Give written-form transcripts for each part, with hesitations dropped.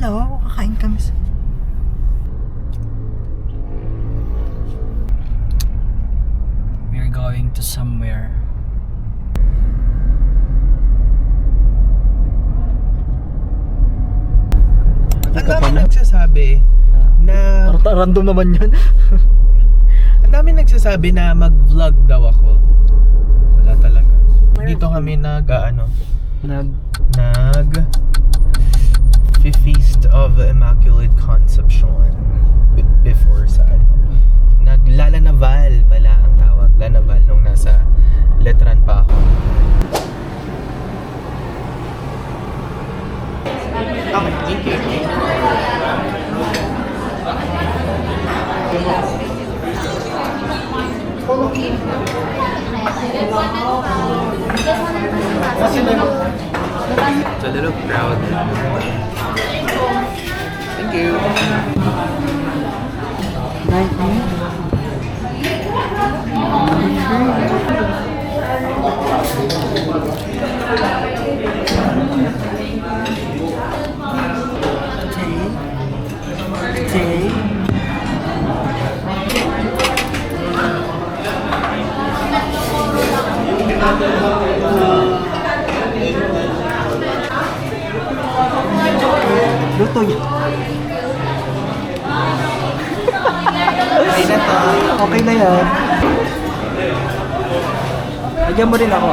Hello, kakain kami sa... We're going to somewhere. Ang dami nagsasabi na... Random naman yun. Ang dami nagsasabi na mag-vlog daw ako. Wala talaga. Dito kami Feast of Immaculate Conception before sa Naglalanaval pala ang tawag. Lanaval nung nasa Letran pa ako. Okay, thank you. It's a little crowded. Thank you. Luto yun. Okay na to. Okay na yan. Lagyan mo rin ako.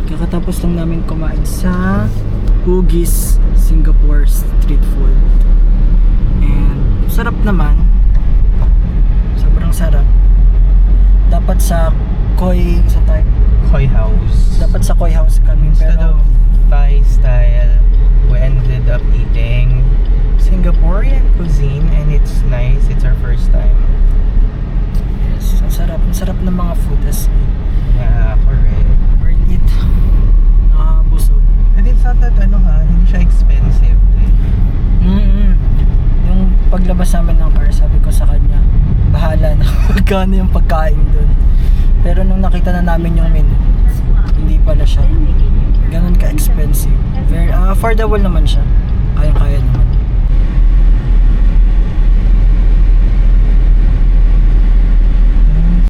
Kakatapos lang namin kumain sa Huggies Singapore street food. And sarap naman. Sobrang sarap. Dapat sa Koi House. Dapat sa Koi House kami Instead pero of Thai style, we ended up eating Singaporean cuisine and it's nice. It's our first time. yes, ang sarap ng mga food as Yeah, correct. worth it. Nakabusog. And it's not that hindi siya expensive. Yung paglabas namin ng car, sabi ko sa kanya, bahala na magkano yung pagkain dun. Pero nung nakita na namin yung menu, hindi pala siya ganun ka-expensive. Very affordable naman siya. Kaya